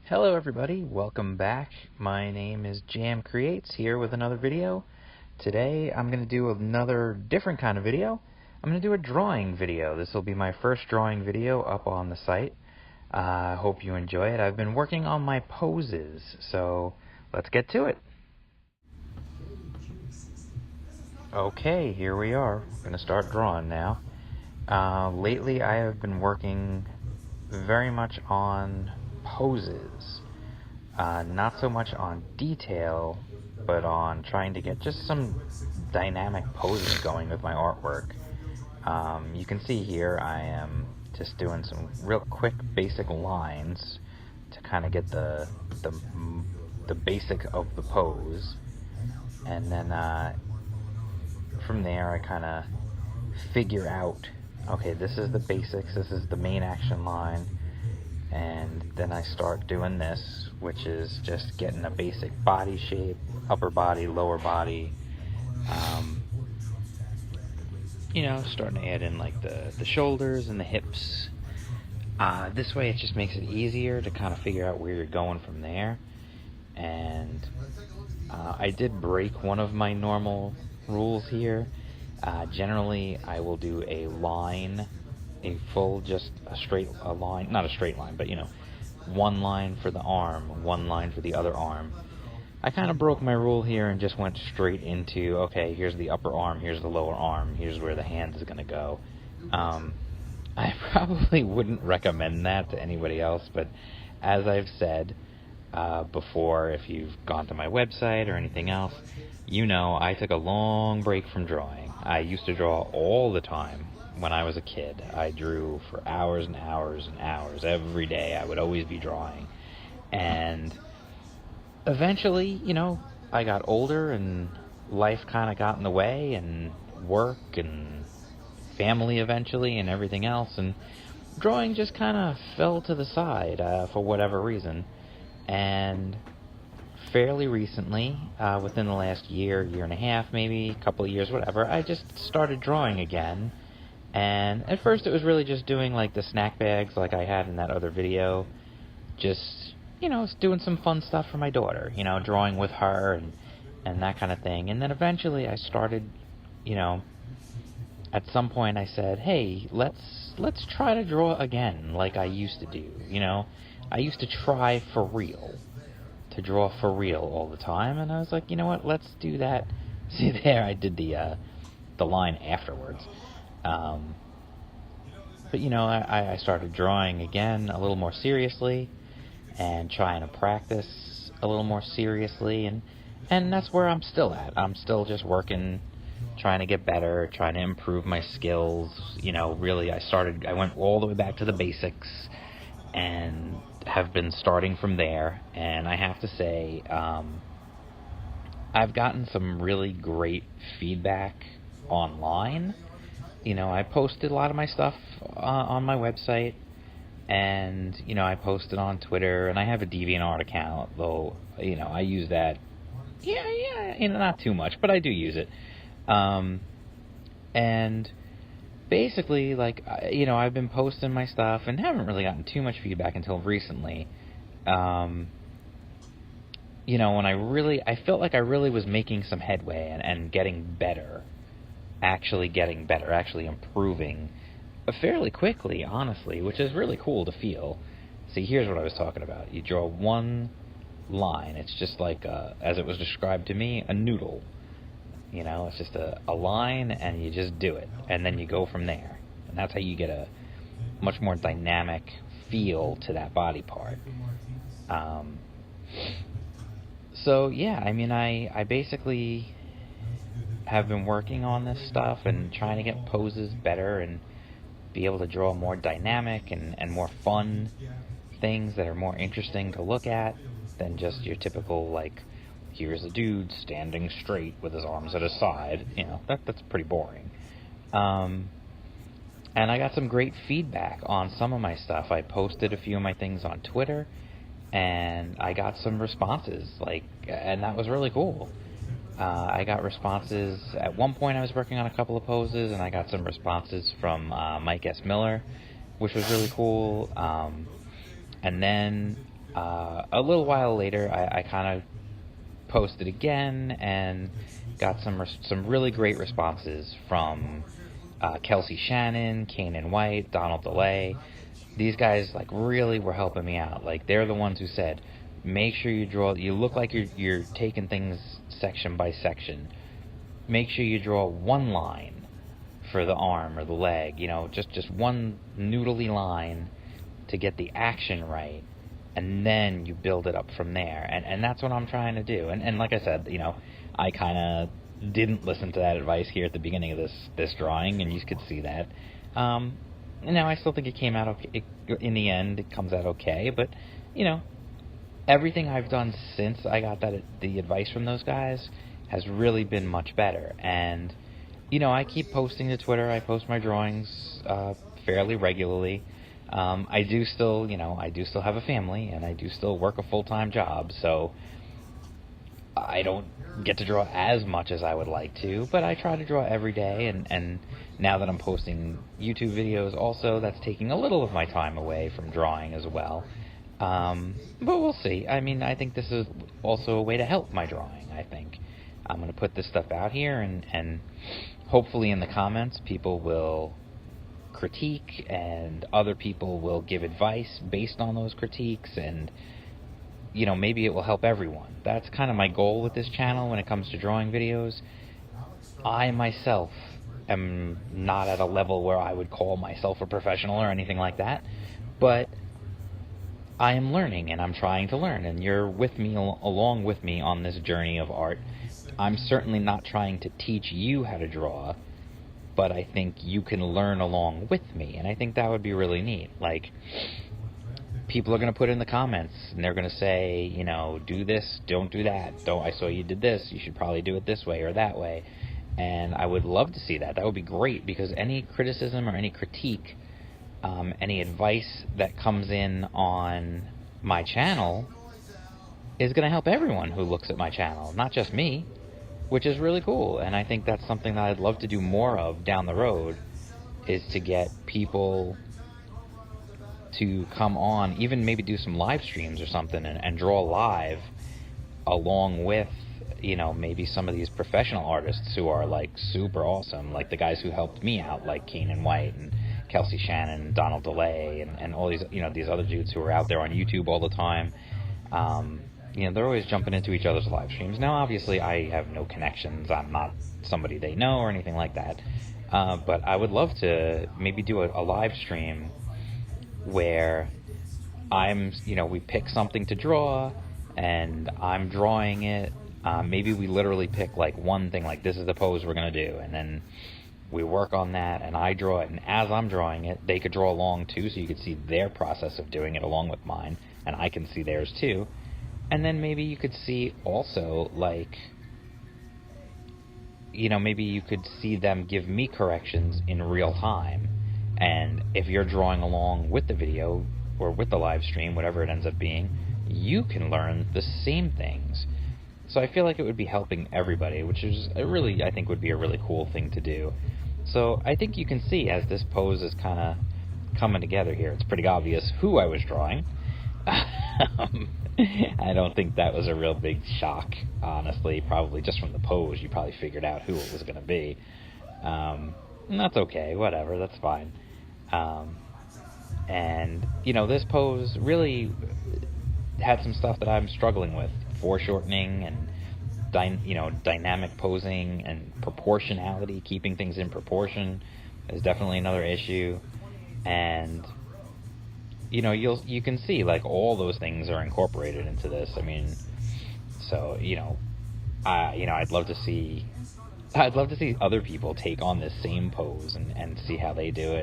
Hello everybody, welcome back. My name is Jam Creates here with another video. Today I'm going to do another different kind of video. I'm going to do a drawing video. This will be my first drawing video up on the site. I hope you enjoy it. I've been working on my poses, so let's get to it. Okay, here we are. I'm going to start drawing now. Lately I have been working very much on poses, not so much on detail, but on trying to get just some dynamic poses going with my artwork. You can see here I am just doing some real quick basic lines to kind of get the basic of the pose, and then from there I kind of figure out, okay, this is the basics, this is the main action line. And then I start doing this, which is just getting a basic body shape, upper body, lower body. Starting to add in like the shoulders and the hips. This way it just makes it easier to kind of figure out where you're going from there. And I did break one of my normal rules here. Generally, I will do a line, a full, just a line, not a straight line, but one line for the arm, one line for the other arm. I kind of broke my rule here and just went straight into, okay, here's the upper arm, here's the lower arm, here's where the hand is going to go. I probably wouldn't recommend that to anybody else, but as I've said before, if you've gone to my website or anything else, I took a long break from drawing. I used to draw all the time. When I was a kid, I drew for hours and hours and hours. Every day I would always be drawing. And eventually, I got older and life kind of got in the way, and work and family eventually and everything else. And drawing just kind of fell to the side for whatever reason. And fairly recently, within the last year and a half, maybe a couple of years, whatever, I just started drawing again. And at first it was really just doing like the snack bags like I had in that other video. Just, doing some fun stuff for my daughter, drawing with her and that kind of thing. And then eventually I started, at some point I said, hey, let's try to draw again like I used to do, I used to try for real, to draw for real all the time. And I was like, you know what, let's do that. See there, I did the line afterwards. But I started drawing again a little more seriously and trying to practice a little more seriously, and that's where I'm still at. I'm still just working, trying to get better, trying to improve my skills. Really I went all the way back to the basics and have been starting from there. And I have to say, I've gotten some really great feedback online. I posted a lot of my stuff on my website, and, I posted on Twitter, and I have a DeviantArt account, though, I use that, not too much, but I do use it. And basically, I've been posting my stuff and haven't really gotten too much feedback until recently. When I felt like I really was making some headway and getting better. Actually improving fairly quickly, honestly, which is really cool to feel. See, here's what I was talking about. You draw one line. It's just like, as it was described to me, a noodle. It's just a line, and you just do it. And then you go from there. And that's how you get a much more dynamic feel to that body part. So, yeah, I basically have been working on this stuff and trying to get poses better and be able to draw more dynamic and more fun things that are more interesting to look at than just your typical, here's a dude standing straight with his arms at his side. That's pretty boring. And I got some great feedback on some of my stuff. I posted a few of my things on Twitter, and I got some responses, and that was really cool. I got responses. At one point I was working on a couple of poses, and I got some responses from Mike S. Miller, which was really cool. And then A little while later, I kind of posted again and got some really great responses from Kelsey Shannon, Kanan White, Donald DeLay. These guys like really were helping me out. Like, they're the ones who said, make sure you draw. You look like you're taking things section by section. Make sure you draw one line for the arm or the leg. You know, just one noodly line to get the action right, and then you build it up from there. And that's what I'm trying to do. And like I said, you know, I kind of didn't listen to that advice here at the beginning of this drawing, and you could see that. Now I still think it came out okay. In the end, it comes out okay. But you know, everything I've done since I got the advice from those guys has really been much better. And you know, I keep posting to Twitter. I post my drawings fairly regularly. I do still have a family, and I do still work a full-time job, so I don't get to draw as much as I would like to, but I try to draw every day, and now that I'm posting YouTube videos also, that's taking a little of my time away from drawing as well. But we'll see. I mean, I think this is also a way to help my drawing, I think. I'm going to put this stuff out here, and hopefully in the comments people will critique, and other people will give advice based on those critiques, and you know, maybe it will help everyone. That's kind of my goal with this channel when it comes to drawing videos. I myself am not at a level where I would call myself a professional or anything like that, but I am learning, and I'm trying to learn, and you're with me, along with me on this journey of art. I'm certainly not trying to teach you how to draw, but I think you can learn along with me, and I think that would be really neat. Like, people are going to put in the comments, and they're going to say, you know, do this, don't do that. I saw you did this, you should probably do it this way or that way. And I would love to see that. That would be great, because any criticism or any critique, any advice that comes in on my channel is going to help everyone who looks at my channel, not just me, which is really cool. And I think that's something that I'd love to do more of down the road, is to get people to come on, even maybe do some live streams or something, and draw live along with, you know, maybe some of these professional artists who are like super awesome, like the guys who helped me out, like Kanan White and Kelsey Shannon and Donald DeLay, and all these, you know, these other dudes who are out there on YouTube all the time. You know, they're always jumping into each other's live streams. Now, obviously, I have no connections. I'm not somebody they know or anything like that. But I would love to maybe do a live stream where you know, we pick something to draw, and I'm drawing it. Maybe we literally pick like one thing, like this is the pose we're going to do, and then we work on that, and I draw it, and as I'm drawing it, they could draw along too, so you could see their process of doing it along with mine, and I can see theirs too. And then maybe you could see also, like, you know, maybe you could see them give me corrections in real time. And if you're drawing along with the video or with the live stream, whatever it ends up being, you can learn the same things. So I feel like it would be helping everybody, which is really, I think, would be a really cool thing to do. So I think you can see, as this pose is kind of coming together here, it's pretty obvious who I was drawing. I don't think that was a real big shock, honestly. Probably just from the pose, you probably figured out who it was going to be. And that's okay, whatever, that's fine. And, you know, this pose really had some stuff that I'm struggling with. Foreshortening and, you know, dynamic posing and proportionality, keeping things in proportion is definitely another issue. And you know, you can see, like, all those things are incorporated into this. I mean, so, you know, I'd love to see other people take on this same pose and see how they do it.